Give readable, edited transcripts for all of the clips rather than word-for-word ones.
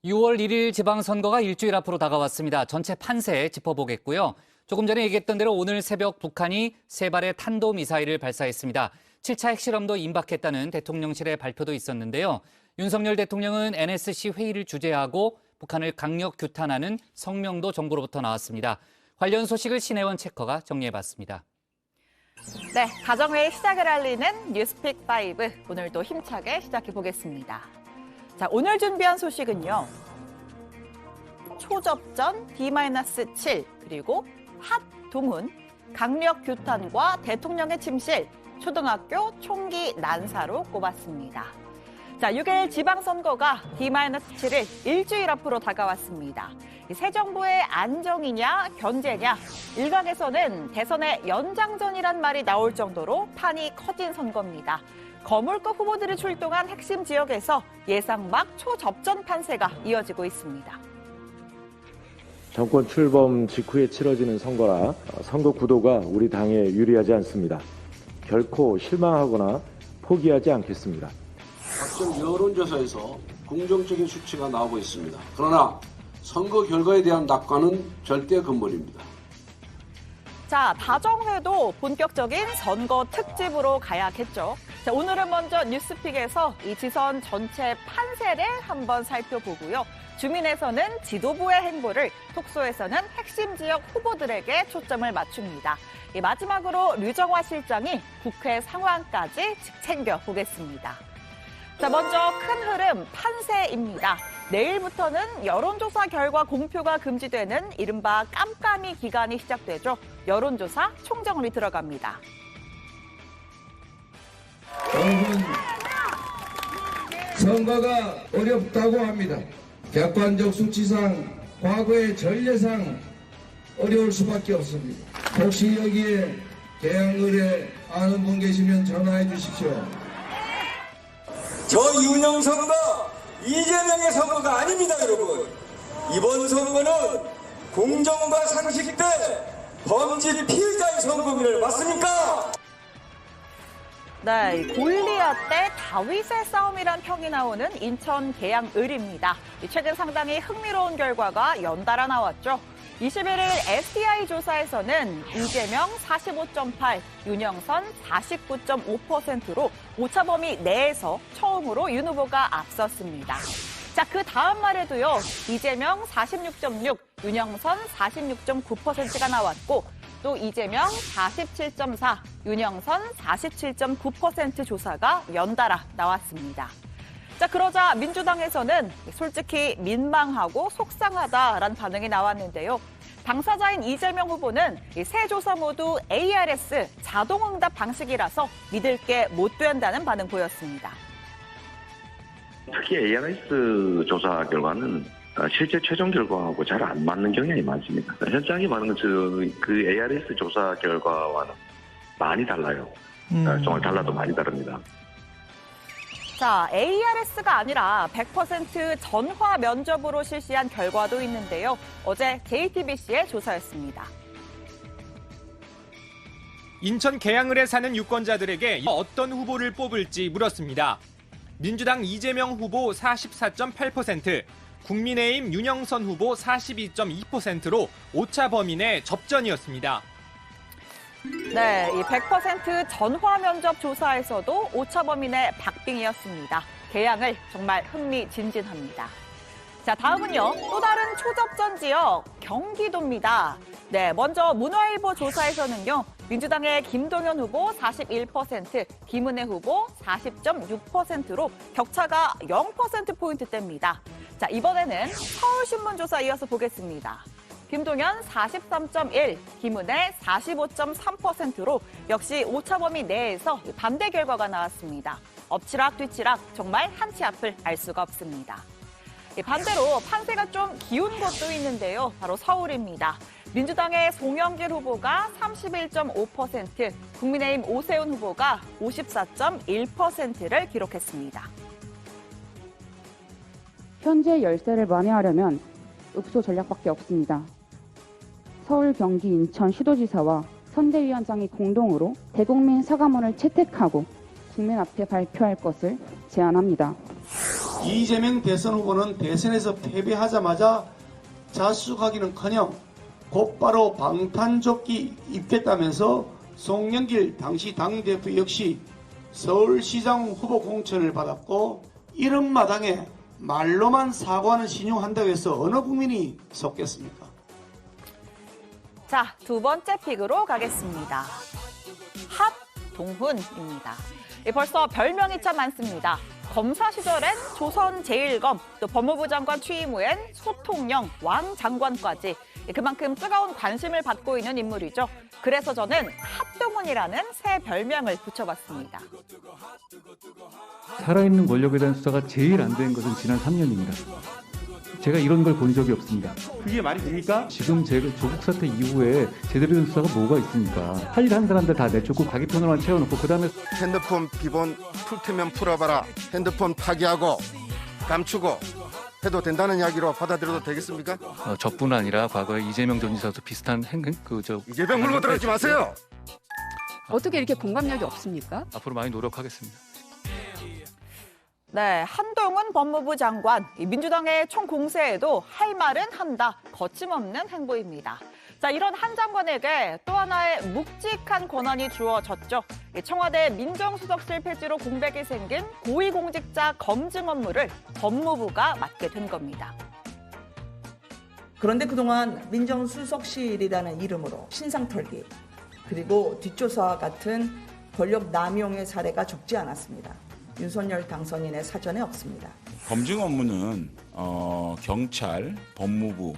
6월 1일 지방선거가 일주일 앞으로 다가왔습니다. 전체 판세 짚어보겠고요. 조금 전에 얘기했던 대로 오늘 새벽 북한이 3발의 탄도미사일을 발사했습니다. 7차 핵실험도 임박했다는 대통령실의 발표도 있었는데요. 윤석열 대통령은 NSC 회의를 주재하고 북한을 강력 규탄하는 성명도 정부로부터 나왔습니다. 관련 소식을 신혜원 체커가 정리해봤습니다. 네, 가정회의 시작을 알리는 뉴스픽5. 오늘도 힘차게 시작해보겠습니다. 자, 오늘 준비한 소식은요. 초접전 D-7 그리고 핫 동훈, 강력 규탄과 대통령의 침실, 초등학교 총기 난사로 꼽았습니다. 자, 6일 지방선거가 D-7일 일주일 앞으로 다가왔습니다. 새 정부의 안정이냐 견제냐, 일각에서는 대선의 연장전이란 말이 나올 정도로 판이 커진 선거입니다. 거물급 후보들이 출동한 핵심 지역에서 예상 밖 초접전 판세가 이어지고 있습니다. 정권 출범 직후에 치러지는 선거라 선거 구도가 우리 당에 유리하지 않습니다. 결코 실망하거나 포기하지 않겠습니다. 각종 여론조사에서 긍정적인 수치가 나오고 있습니다. 그러나 선거 결과에 대한 낙관은 절대 금물입니다. 자, 다정회도 본격적인 선거 특집으로 가야겠죠. 자, 오늘은 먼저 뉴스픽에서 이 지선 전체 판세를 한번 살펴보고요. 주민에서는 지도부의 행보를, 톡소에서는 핵심 지역 후보들에게 초점을 맞춥니다. 마지막으로 류정화 실장이 국회 상황까지 챙겨보겠습니다. 자, 먼저 큰 흐름 판세입니다. 내일부터는 여론조사 결과 공표가 금지되는 이른바 깜깜이 기간이 시작되죠. 여론조사 총정리 들어갑니다. 여러분, 선거가 어렵다고 합니다. 객관적 수치상, 과거의 전례상 어려울 수밖에 없습니다. 혹시 여기에 개항을에 아는 분 계시면 전화해 주십시오. 저 이운영 선거, 이재명의 선거가 아닙니다, 여러분. 이번 선거는 공정과 상식 대 범죄 피해자의 선거를 맞습니까? 네, 골리앗 대 다윗의 싸움이란 평이 나오는 인천 계양을입니다. 최근 상당히 흥미로운 결과가 연달아 나왔죠. 21일 STI 조사에서는 이재명 45.8, 윤영선 49.5%로 오차 범위 내에서 처음으로 윤 후보가 앞섰습니다. 자, 그 다음 말에도요. 이재명 46.6, 윤영선 46.9%가 나왔고 또 이재명 47.4, 윤영선 47.9% 조사가 연달아 나왔습니다. 자, 그러자 민주당에서는 솔직히 민망하고 속상하다라는 반응이 나왔는데요. 당사자인 이재명 후보는 세 조사 모두 ARS 자동응답 방식이라서 믿을 게 못 된다는 반응 보였습니다. 특히 ARS 조사 결과는 실제 최종 결과하고 잘 안 맞는 경향이 많습니다. 현장에 많은 그 ARS 조사 결과와는 많이 달라요. 정말 달라도 많이 다릅니다. 자, ARS가 아니라 100% 전화 면접으로 실시한 결과도 있는데요. 어제 JTBC의 조사였습니다. 인천 계양을에 사는 유권자들에게 어떤 후보를 뽑을지 물었습니다. 민주당 이재명 후보 44.8%, 국민의힘 윤영선 후보 42.2%로 오차 범위 내 접전이었습니다. 네, 이 100% 전화 면접 조사에서도 오차 범위 내 박빙이었습니다. 계양을 정말 흥미진진합니다. 자, 다음은요. 또 다른 초접전 지역 경기도입니다. 네, 먼저 문화일보 조사에서는요. 민주당의 김동연 후보 41%, 김은혜 후보 40.6%로 격차가 0%포인트대입니다. 자, 이번에는 서울신문 조사 이어서 보겠습니다. 김동연 43.1, 김은혜 45.3%로 역시 오차 범위 내에서 반대 결과가 나왔습니다. 엎치락 뒤치락 정말 한치 앞을 알 수가 없습니다. 반대로 판세가 좀 기운 곳도 있는데요. 바로 서울입니다. 민주당의 송영길 후보가 31.5%, 국민의힘 오세훈 후보가 54.1%를 기록했습니다. 현재 열세를 만회하려면 읍소 전략밖에 없습니다. 서울, 경기, 인천 시도지사와 선대위원장이 공동으로 대국민 사과문을 채택하고 국민 앞에 발표할 것을 제안합니다. 이재명 대선 후보는 대선에서 패배하자마자 자수하기는커녕 곧바로 방탄조끼 입겠다면서 송영길 당시 당대표 역시 서울시장 후보 공천을 받았고 이런 마당에 말로만 사과는 신용한다고 해서 어느 국민이 속겠습니까? 자, 두 번째 픽으로 가겠습니다. 핫동훈입니다. 벌써 별명이 참 많습니다. 검사 시절엔 조선 제1검, 또 법무부 장관 취임 후엔 소통령, 왕 장관까지 그만큼 뜨거운 관심을 받고 있는 인물이죠. 그래서 저는 핫동훈이라는 새 별명을 붙여봤습니다. 살아있는 권력에 대한 수사가 제일 안 된 것은 지난 3년입니다. 제가 이런 걸 본 적이 없습니다. 그게 말이 됩니까? 지금 제가 조국 사태 이후에 제대로 된 수사가 뭐가 있습니까? 할 일 한 사람들 다 내쫓고 자기 편으로만 채워놓고 그다음에 핸드폰 비번 풀 테면 풀어봐라. 핸드폰 파기하고 감추고 해도 된다는 이야기로 받아들여도 되겠습니까? 저뿐 아니라 과거에 이재명 전 지사도 비슷한 이재명 물고 들어가지 마세요. 어떻게 이렇게 공감력이 없습니까? 앞으로 많이 노력하겠습니다. 네, 한동훈 법무부 장관, 민주당의 총공세에도 할 말은 한다, 거침없는 행보입니다. 자, 이런 한 장관에게 또 하나의 묵직한 권한이 주어졌죠. 청와대 민정수석실 폐지로 공백이 생긴 고위공직자 검증 업무를 법무부가 맡게 된 겁니다. 그런데 그동안 민정수석실이라는 이름으로 신상 털기, 그리고 뒷조사와 같은 권력 남용의 사례가 적지 않았습니다. 윤석열 당선인의 사전에 없습니다. 검증 업무는 경찰, 법무부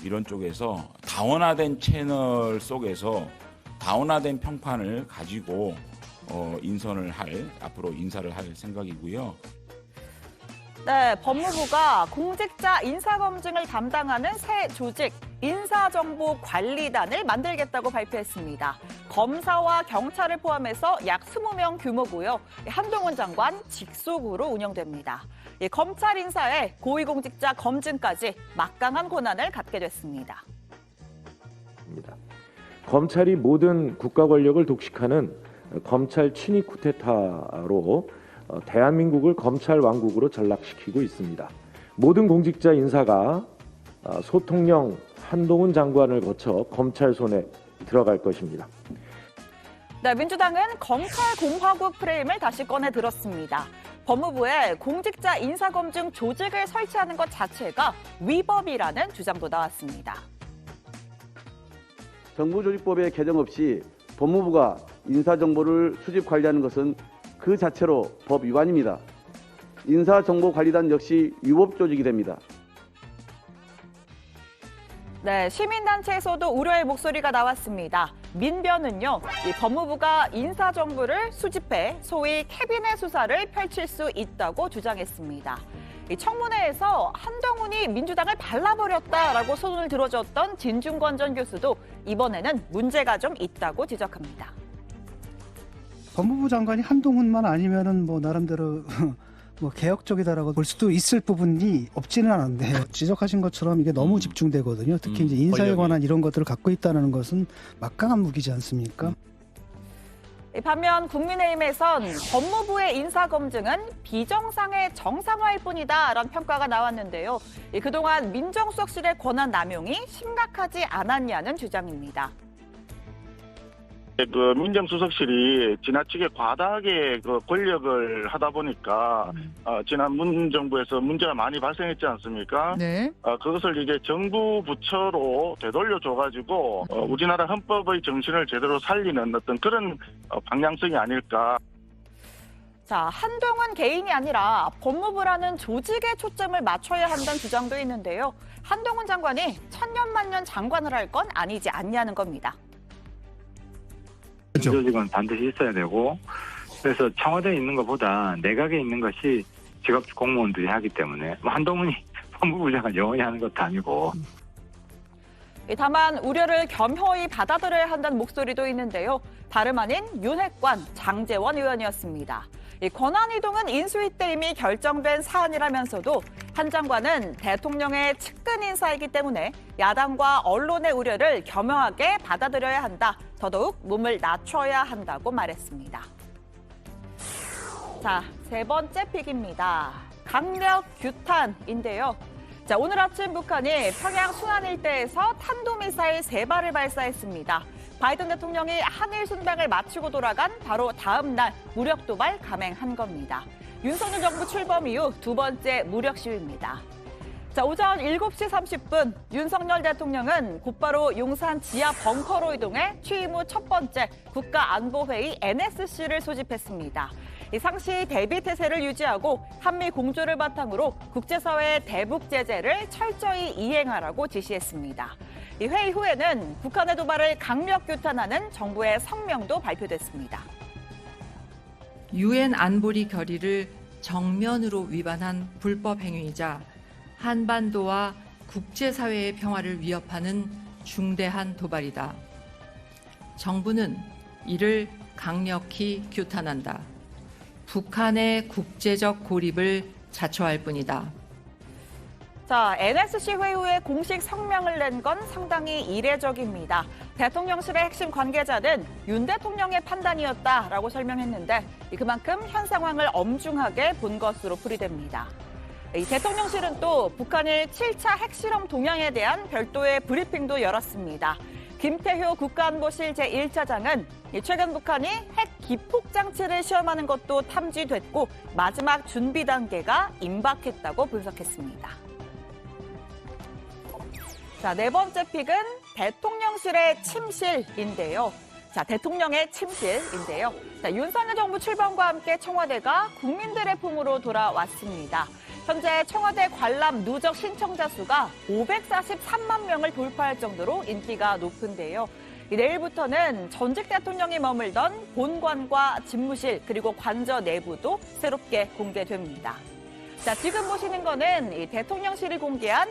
이런 쪽에서 다원화된 채널 속에서 다원화된 평판을 가지고 앞으로 인사를 할 생각이고요. 네, 법무부가 공직자 인사검증을 담당하는 새 조직 인사정보관리단을 만들겠다고 발표했습니다. 검사와 경찰을 포함해서 약 20명 규모고요. 한동훈 장관 직속으로 운영됩니다. 검찰 인사에 고위공직자 검증까지 막강한 권한을 갖게 됐습니다. 검찰이 모든 국가 권력을 독식하는 검찰 친위 쿠데타로 대한민국을 검찰 왕국으로 전락시키고 있습니다. 모든 공직자 인사가 소통령 한동훈 장관을 거쳐 검찰 손에 들어갈 것입니다. 네, 민주당은 검찰 공화국 프레임을 다시 꺼내 들었습니다. 법무부에 공직자 인사검증 조직을 설치하는 것 자체가 위법이라는 주장도 나왔습니다. 정부조직법의 개정 없이 법무부가 인사정보를 수집 관리하는 것은 그 자체로 법 위반입니다. 인사정보관리단 역시 위법조직이 됩니다. 네, 시민단체에서도 우려의 목소리가 나왔습니다. 민변은요, 이 법무부가 인사정보를 수집해 소위 캐비넷 수사를 펼칠 수 있다고 주장했습니다. 이 청문회에서 한동훈이 민주당을 발라버렸다라고 손을 들어줬던 진중권 전 교수도 이번에는 문제가 좀 있다고 지적합니다. 법무부 장관이 한동훈만 아니면은 뭐 나름대로 뭐 개혁적이다라고 볼 수도 있을 부분이 없지는 않은데 지적하신 것처럼 이게 너무 집중되거든요. 특히 이제 인사에 관한 이런 것들을 갖고 있다는 것은 막강한 무기지 않습니까? 반면 국민의힘에선 법무부의 인사검증은 비정상의 정상화일 뿐이다라는 평가가 나왔는데요. 그동안 민정수석실의 권한 남용이 심각하지 않았냐는 주장입니다. 민정수석실이 지나치게 과다하게 권력을 하다 보니까 지난 문 정부에서 문제가 많이 발생했지 않습니까? 네. 그것을 이제 정부 부처로 되돌려줘가지고 우리나라 헌법의 정신을 제대로 살리는 어떤 그런 방향성이 아닐까. 자, 한동훈 개인이 아니라 법무부라는 조직에 초점을 맞춰야 한다는 주장도 있는데요. 한동훈 장관이 천년만년 장관을 할 건 아니지 않냐는 겁니다. 조직은 반드시 있어야 되고, 그래서 청와대에 있는 것보다 내각에 있는 것이 직업 공무원들이 하기 때문에 한동훈이 법무부 장관 영원히 하는 것도 아니고. 다만 우려를 겸허히 받아들여야 한다는 목소리도 있는데요. 다름 아닌 윤핵관 장제원 의원이었습니다. 이 권한이동은 인수위 때 이미 결정된 사안이라면서도 한 장관은 대통령의 측근 인사이기 때문에 야당과 언론의 우려를 겸허하게 받아들여야 한다. 더더욱 몸을 낮춰야 한다고 말했습니다. 자, 세 번째 픽입니다. 강력 규탄인데요. 자, 오늘 아침 북한이 평양 순안 일대에서 탄도미사일 3발을 발사했습니다. 바이든 대통령이 한일 순방을 마치고 돌아간 바로 다음 날 무력 도발 감행한 겁니다. 윤석열 정부 출범 이후 두 번째 무력 시위입니다. 자, 오전 7시 30분 윤석열 대통령은 곧바로 용산 지하 벙커로 이동해 취임 후 첫 번째 국가안보회의 NSC를 소집했습니다. 이 상시 대비 태세를 유지하고 한미 공조를 바탕으로 국제사회의 대북 제재를 철저히 이행하라고 지시했습니다. 이 회의 후에는 북한의 도발을 강력 규탄하는 정부의 성명도 발표됐습니다. 유엔 안보리 결의를 정면으로 위반한 불법 행위이자 한반도와 국제사회의 평화를 위협하는 중대한 도발이다. 정부는 이를 강력히 규탄한다. 북한의 국제적 고립을 자초할 뿐이다. 자, NSC 회의 후에 공식 성명을 낸 건 상당히 이례적입니다. 대통령실의 핵심 관계자는 윤 대통령의 판단이었다라고 설명했는데 그만큼 현 상황을 엄중하게 본 것으로 풀이됩니다. 이 대통령실은 또 북한의 7차 핵실험 동향에 대한 별도의 브리핑도 열었습니다. 김태효 국가안보실 제1차장은 최근 북한이 핵 기폭 장치를 시험하는 것도 탐지됐고 마지막 준비 단계가 임박했다고 분석했습니다. 자, 네 번째 픽은 대통령실의 침실인데요. 자, 대통령의 침실인데요. 자, 윤석열 정부 출범과 함께 청와대가 국민들의 품으로 돌아왔습니다. 현재 청와대 관람 누적 신청자 수가 543만 명을 돌파할 정도로 인기가 높은데요. 내일부터는 전직 대통령이 머물던 본관과 집무실 그리고 관저 내부도 새롭게 공개됩니다. 자, 지금 보시는 거는 이 대통령실이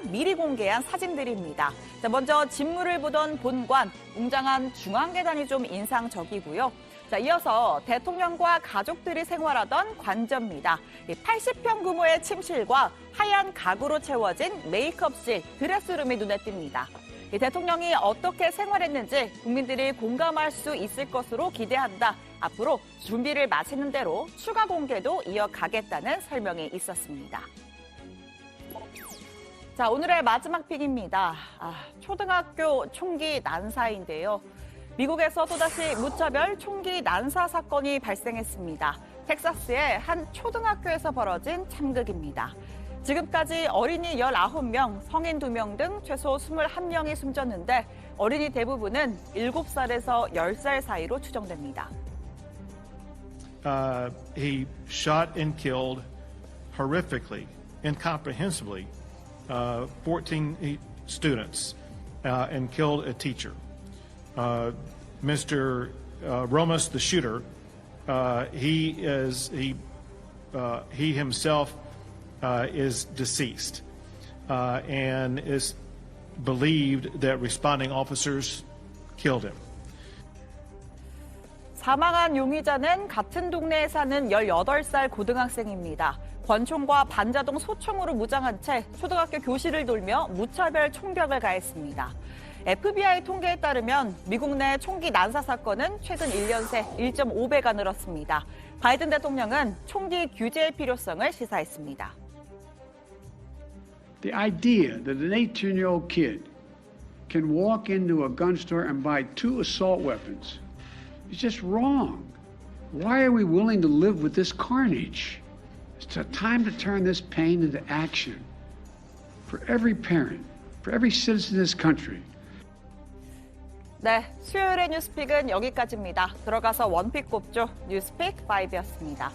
미리 공개한 사진들입니다. 자, 먼저 집무를 보던 본관, 웅장한 중앙계단이 좀 인상적이고요. 자, 이어서 대통령과 가족들이 생활하던 관저입니다. 80평 규모의 침실과 하얀 가구로 채워진 메이크업실, 드레스룸이 눈에 띕니다. 대통령이 어떻게 생활했는지 국민들이 공감할 수 있을 것으로 기대한다. 앞으로 준비를 마치는 대로 추가 공개도 이어가겠다는 설명이 있었습니다. 자, 오늘의 마지막 픽입니다. 초등학교 총기 난사인데요. 미국에서 또다시 무차별 총기 난사 사건이 발생했습니다. 텍사스의 한 초등학교에서 벌어진 참극입니다. 지금까지 어린이 19명, 성인 2명 등 최소 21명이 숨졌는데 어린이 대부분은 7살에서 10살 사이로 추정됩니다. He shot and killed horrifically, incomprehensibly, 14 students and killed a teacher. Mr. Romas, the shooter, he himself is deceased and is believed that responding officers killed him. 사망한 용의자는 같은 동네에 사는 18살 고등학생입니다. 권총과 반자동 소총으로 무장한 채 초등학교 교실을 돌며 무차별 총격을 가했습니다. FBI 통계에 따르면 미국 내 총기 난사 사건은 최근 1년 새 1.5배가 늘었습니다. 바이든 대통령은 총기 규제의 필요성을 시사했습니다. The idea that an 18-year-old kid can walk into a gun store and buy 2 assault weapons is just wrong. Why are we willing to live with this carnage? It's a time to turn this pain into action for every parent, for every citizen in this country. 네, 수요일의 뉴스픽은 여기까지입니다. 들어가서 원픽 꼽죠. 뉴스픽 5였습니다.